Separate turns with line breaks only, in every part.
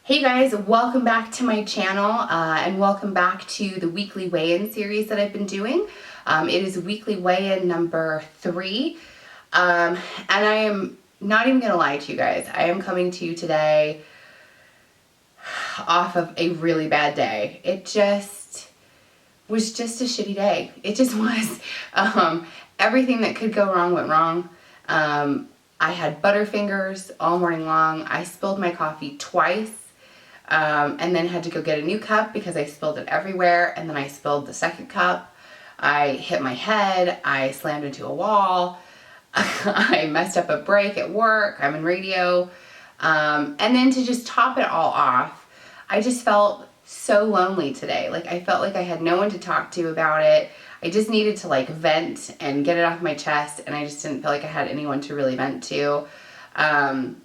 Hey guys, welcome back to my channel and welcome back to the weekly weigh-in series that I've been doing. It is weekly weigh-in number 3 and I am not even gonna lie to you guys. I am coming to you today off of a really bad day. It just was just a shitty day. It just was. Everything that could go wrong went wrong. I had Butterfingers all morning long. I spilled my coffee twice. And then had to go get a new cup because I spilled it everywhere, and then I spilled the second cup. I hit my head, I slammed into a wall, I messed up a break at work, I'm in radio, and then to just top it all off, I just felt so lonely today. Like, I felt like I had no one to talk to about it. I just needed to like vent and get it off my chest, and I just didn't feel like I had anyone to really vent to. And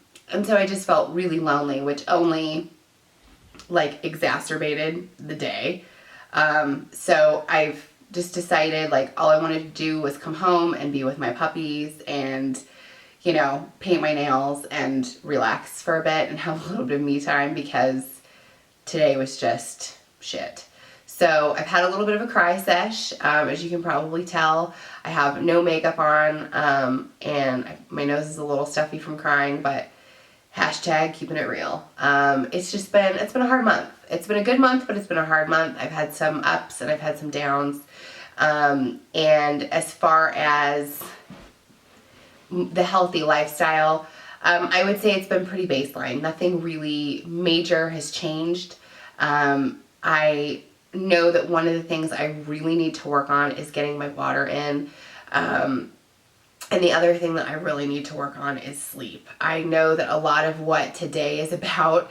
so I just felt really lonely, which only like exacerbated the day. So I've just decided like all I wanted to do was come home and be with my puppies and, you know, paint my nails and relax for a bit and have a little bit of me time because today was just shit. So I've had a little bit of a cry sesh, as you can probably tell. I have no makeup on, and my nose is a little stuffy from crying, but hashtag keeping it real. It's been a hard month. It's been a good month, but it's been a hard month. I've had some ups and I've had some downs. And as far as the healthy lifestyle, I would say it's been pretty baseline. Nothing really major has changed. I know that one of the things I really need to work on is getting my water in. And the other thing that I really need to work on is sleep. I know that a lot of what today is about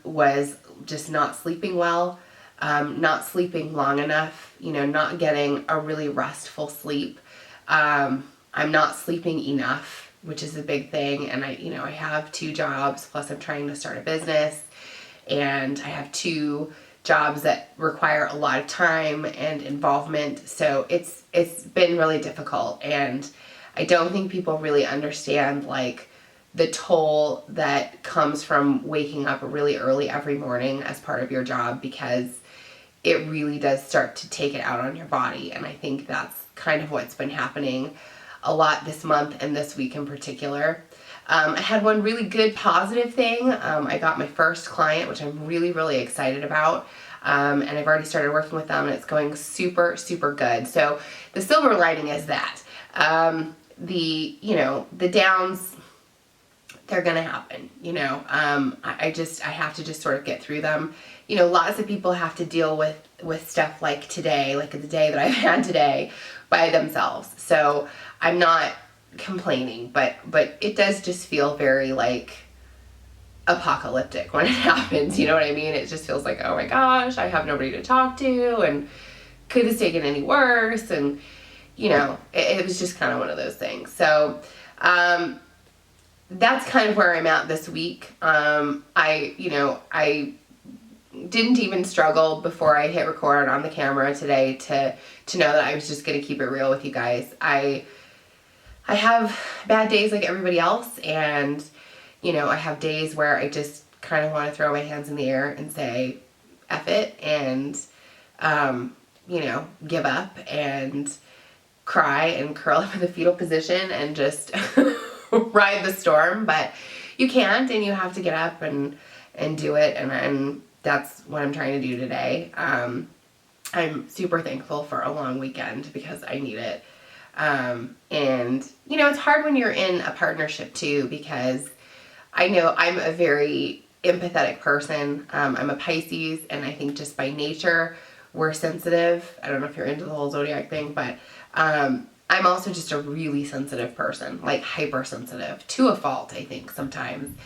was just not sleeping well, not sleeping long enough, you know, not getting a really restful sleep. I'm not sleeping enough, which is a big thing. And I have 2 jobs, plus I'm trying to start a business, and I have 2 jobs that require a lot of time and involvement. So it's been really difficult, and I don't think people really understand like the toll that comes from waking up really early every morning as part of your job, because it really does start to take it out on your body. And I think that's kind of what's been happening a lot this month and this week in particular. I had one really good positive thing. I got my first client, which I'm really, really excited about. And I've already started working with them, and it's going super, super good. So the silver lining is that the downs, they're gonna happen. I have to just sort of get through them. Lots of people have to deal with stuff like today, like the day that I've had today, by themselves. So I'm not complaining, but it does just feel very like apocalyptic when it happens. You know what I mean? It just feels like, oh my gosh, I have nobody to talk to, and could have taken any worse. And it was just kind of one of those things. So that's kind of where I'm at this week. I didn't even struggle before I hit record on the camera today to know that I was just going to keep it real with you guys. I have bad days like everybody else, and I have days where I just kind of want to throw my hands in the air and say F it, and give up and cry and curl up in the fetal position and just ride the storm. But you can't, and you have to get up and do it, and that's what I'm trying to do today. I'm super thankful for a long weekend because I need it. And it's hard when you're in a partnership too, because I know I'm a very empathetic person. I'm a Pisces, and I think just by nature we're sensitive. I don't know if you're into the whole zodiac thing, but I'm also just a really sensitive person, like hypersensitive to a fault, I think, sometimes,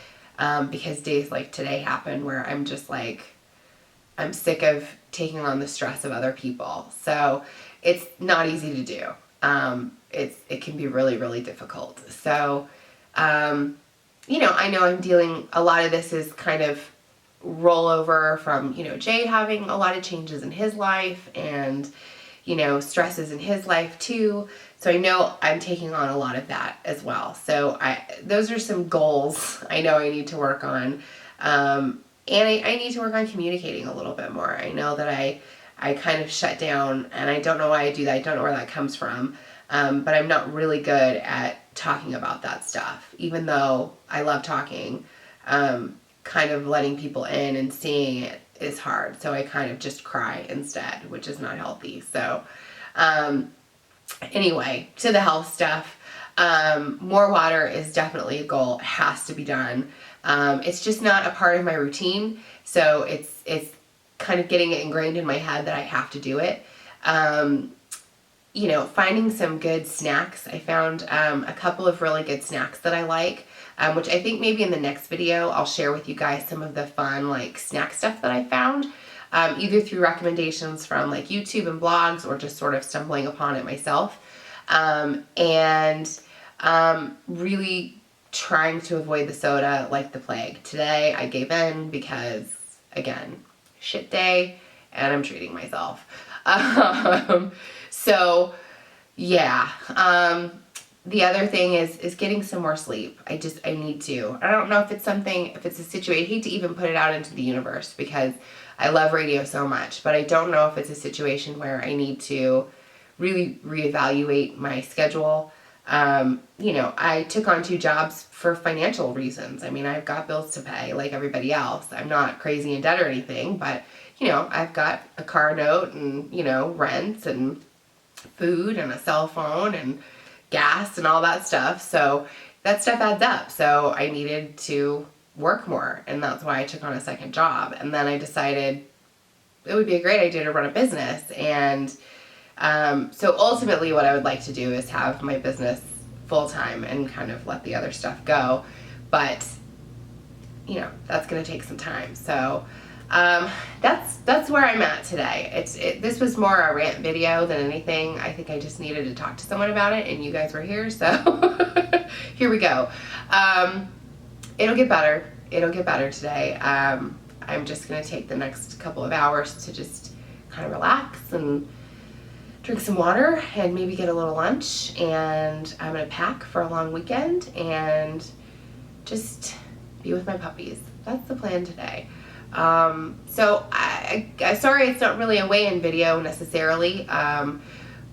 because days like today happen where I'm just like, I'm sick of taking on the stress of other people. So it's not easy to do. It can be really, really difficult. So, I know I'm dealing, a lot of this is kind of rollover from, Jay having a lot of changes in his life, and, stresses in his life too. So I know I'm taking on a lot of that as well. So those are some goals I know I need to work on. And I need to work on communicating a little bit more. I know that I kind of shut down, and I don't know why I do that. I don't know where that comes from. But I'm not really good at talking about that stuff, even though I love talking. Kind of letting people in and seeing it is hard. So I kind of just cry instead, which is not healthy. So anyway, to the health stuff. More water is definitely a goal. It has to be done. It's just not a part of my routine. So it's kind of getting it ingrained in my head that I have to do it. You know, finding some good snacks. I found a couple of really good snacks that I like, which I think maybe in the next video I'll share with you guys some of the fun like snack stuff that I found, either through recommendations from like YouTube and blogs or just sort of stumbling upon it myself. Really trying to avoid the soda like the plague. Today I gave in because, again, shit day, and I'm treating myself. So yeah, the other thing is getting some more sleep. I need to. I don't know if it's a situation, I hate to even put it out into the universe because I love radio so much, but I don't know if it's a situation where I need to really reevaluate my schedule. You know, I took on 2 jobs for financial reasons. I mean, I've got bills to pay like everybody else. I'm not crazy in debt or anything, but you know, I've got a car note and, you know, rent and food and a cell phone and gas and all that stuff. So that stuff adds up. So I needed to work more, and that's why I took on a second job. And then I decided it would be a great idea to run a business. And so ultimately what I would like to do is have my business full time and kind of let the other stuff go. But, you know, that's going to take some time. So that's where I'm at today. This was more a rant video than anything. I think I just needed to talk to someone about it, and you guys were here, so here we go. It'll get better. It'll get better today. I'm just going to take the next couple of hours to just kind of relax and drink some water and maybe get a little lunch, and I'm going to pack for a long weekend and just be with my puppies. That's the plan today. So I'm sorry it's not really a weigh-in video necessarily,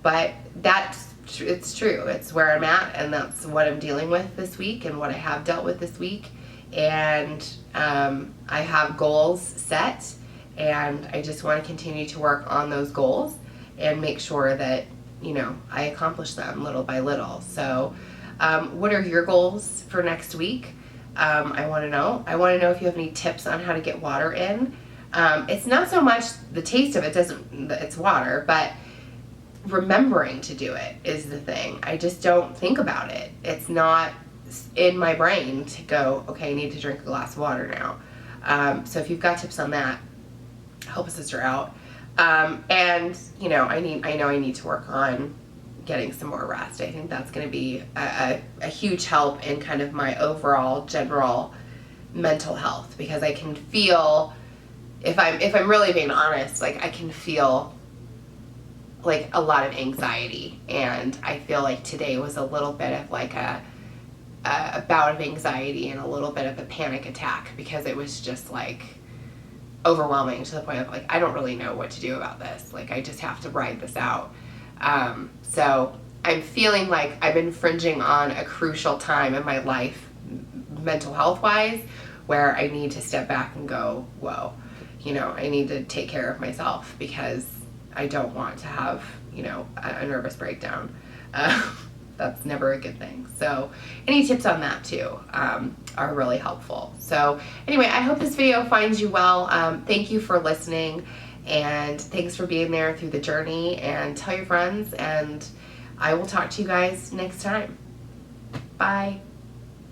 but it's true. It's where I'm at, and that's what I'm dealing with this week and what I have dealt with this week. And I have goals set, and I just want to continue to work on those goals and make sure that, you know, I accomplish them little by little. So what are your goals for next week? I want to know. I want to know if you have any tips on how to get water in. It's not so much the taste of it, it's water, but remembering to do it is the thing. I just don't think about it. It's not in my brain to go, okay, I need to drink a glass of water now. So if you've got tips on that, help a sister out. And you know, I know I need to work on getting some more rest. I think that's going to be a huge help in kind of my overall general mental health, because I can feel, if I'm really being honest, like I can feel like a lot of anxiety, and I feel like today was a little bit of like a bout of anxiety and a little bit of a panic attack, because it was just like overwhelming to the point of like, I don't really know what to do about this. Like, I just have to ride this out. So I'm feeling like I'm infringing on a crucial time in my life, mental health wise, where I need to step back and go, whoa, you know, I need to take care of myself, because I don't want to have, you know, a nervous breakdown. That's never a good thing. So any tips on that too are really helpful. So anyway, I hope this video finds you well. Thank you for listening, and thanks for being there through the journey, and tell your friends, and I will talk to you guys next time. Bye.